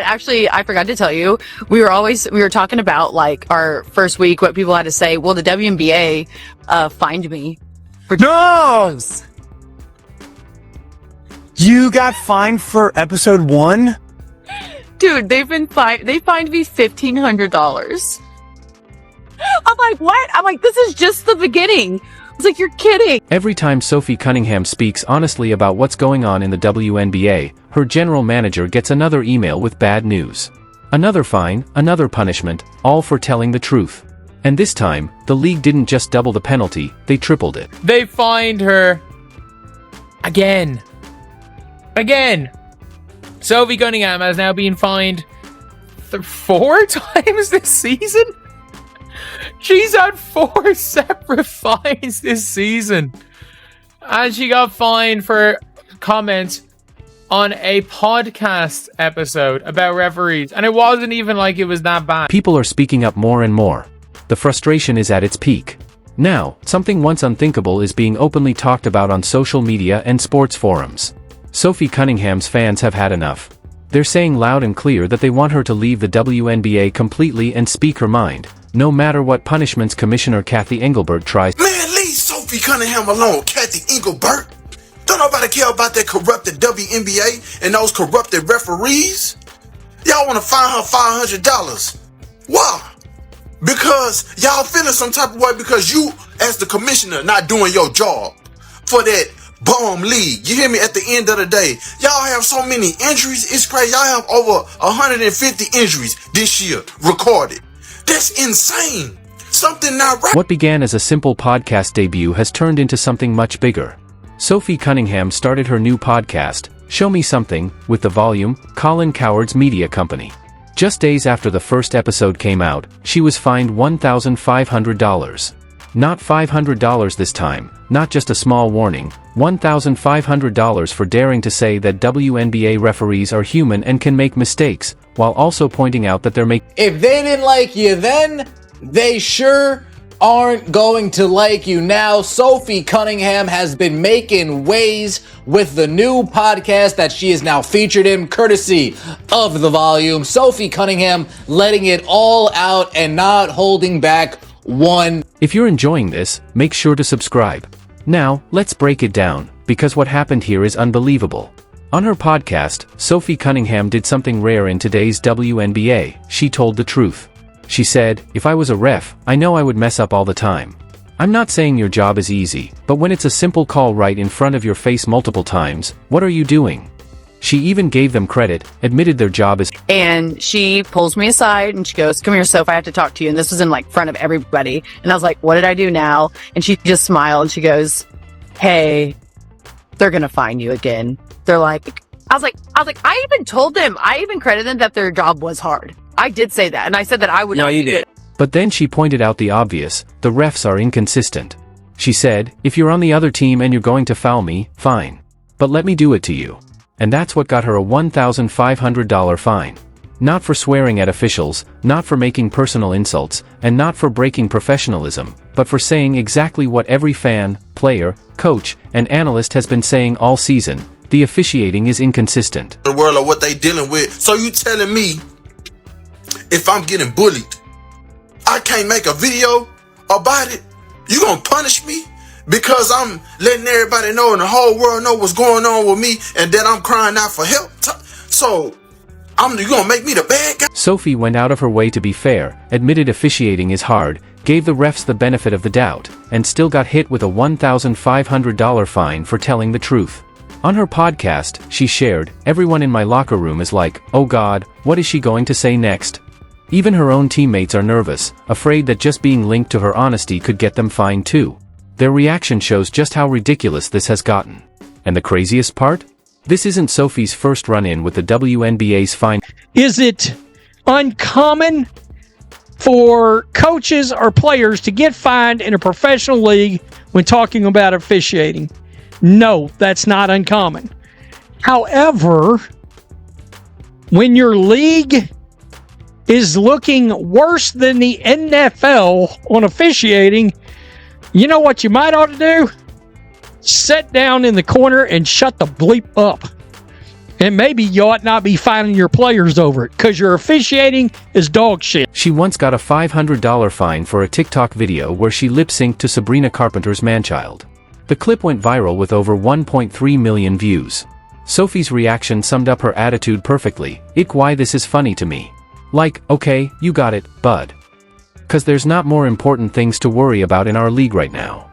actually, I forgot to tell you, we were talking about like our first week, what people had to say. Well, the WNBA fined me for No! You got fined for episode 1? Dude, they fined me $1,500. I'm like, what? I'm like, this is just the beginning. I was like, you're kidding. Every time Sophie Cunningham speaks honestly about what's going on in the WNBA, her general manager gets another email with bad news. Another fine, another punishment, all for telling the truth. And this time, the league didn't just double the penalty, they tripled it. They fined her again. Sophie Cunningham has now been fined 4 times this season. She's had 4 separate fines this season. And she got fined for comments on a podcast episode about referees. And it wasn't even like it was that bad. People are speaking up more and more. The frustration is at its peak. Now, something once unthinkable is being openly talked about on social media and sports forums. Sophie Cunningham's fans have had enough. They're saying loud and clear that they want her to leave the WNBA completely and speak her mind, no matter what punishments Commissioner Kathy Engelbert tries. Man, leave Sophie Cunningham alone, Kathy Engelbert. Don't nobody care about that corrupted WNBA and those corrupted referees. Y'all want to fine her $500. Why? Because y'all feeling some type of way because you, as the commissioner, not doing your job for that bum league. You hear me? At the end of the day, y'all have so many injuries. It's crazy. Y'all have over 150 injuries this year recorded. That's insane. Something not right. What began as a simple podcast debut has turned into something much bigger. Sophie Cunningham started her new podcast, Show Me Something, with the Volume, Colin Coward's media company. Just days after the first episode came out, she was fined $1,500. Not $500 this time, not just a small warning, $1,500 for daring to say that WNBA referees are human and can make mistakes, while also pointing out that they're making. If they didn't like you then, they sure aren't going to like you now. Sophie Cunningham has been making waves with the new podcast that she is now featured in, courtesy of The Volume. Sophie Cunningham letting it all out and not holding back one. If you're enjoying this, make sure to subscribe. Now, let's break it down, because what happened here is unbelievable. On her podcast, Sophie Cunningham did something rare in today's WNBA. She told the truth. She said, "If I was a ref, I know I would mess up all the time. I'm not saying your job is easy, but when it's a simple call right in front of your face multiple times, what are you doing?" She even gave them credit, admitted their job is. And she pulls me aside and she goes, "Come here, Soph, I have to talk to you." And this was in like front of everybody. And I was like, "What did I do now?" And she just smiled and she goes, "Hey, they're going to fine you again." They're like, I was like, I even told them, I even credited them that their job was hard. I did say that. And I said that I would. No, you did. But then she pointed out the obvious, the refs are inconsistent. She said, "If you're on the other team and you're going to foul me, fine. But let me do it to you." And that's what got her a $1,500 fine. Not for swearing at officials, not for making personal insults, and not for breaking professionalism, but for saying exactly what every fan, player, coach, and analyst has been saying all season: the officiating is inconsistent. The world of what they dealing with. So you telling me if I'm getting bullied, I can't make a video about it? You gonna punish me? Because I'm letting everybody know and the whole world know what's going on with me and that I'm crying out for help. So, you gonna make me the bad guy? Sophie went out of her way to be fair, admitted officiating is hard, gave the refs the benefit of the doubt, and still got hit with a $1,500 fine for telling the truth. On her podcast, she shared, "Everyone in my locker room is like, oh God, what is she going to say next?" Even her own teammates are nervous, afraid that just being linked to her honesty could get them fined too. Their reaction shows just how ridiculous this has gotten. And the craziest part? This isn't Sophie's first run-in with the WNBA's fine. Is it uncommon for coaches or players to get fined in a professional league when talking about officiating? No, that's not uncommon. However, when your league is looking worse than the NFL on officiating, you know what you might ought to do? Sit down in the corner and shut the bleep up. And maybe you ought not be fining your players over it, because your officiating is dog shit. She once got a $500 fine for a TikTok video where she lip-synced to Sabrina Carpenter's Manchild. The clip went viral with over 1.3 million views. Sophie's reaction summed up her attitude perfectly. Why this is funny to me. Like, okay, you got it, bud. 'Cause there's not more important things to worry about in our league right now.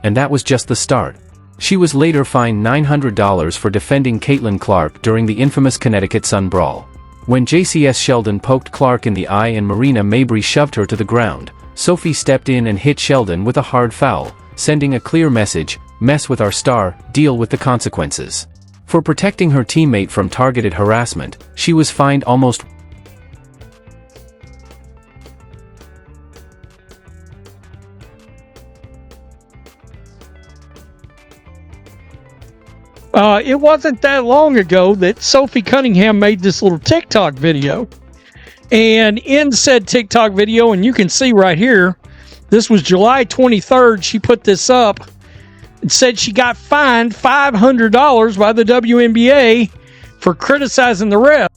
And that was just the start. She was later fined $900 for defending Caitlin Clark during the infamous Connecticut Sun Brawl. When JCS Sheldon poked Clark in the eye and Marina Mabry shoved her to the ground, Sophie stepped in and hit Sheldon with a hard foul, sending a clear message: mess with our star, deal with the consequences. For protecting her teammate from targeted harassment, she was fined almost It wasn't that long ago that Sophie Cunningham made this little TikTok video. And in said TikTok video, and you can see right here, this was July 23rd, she put this up and said she got fined $500 by the WNBA for criticizing the ref.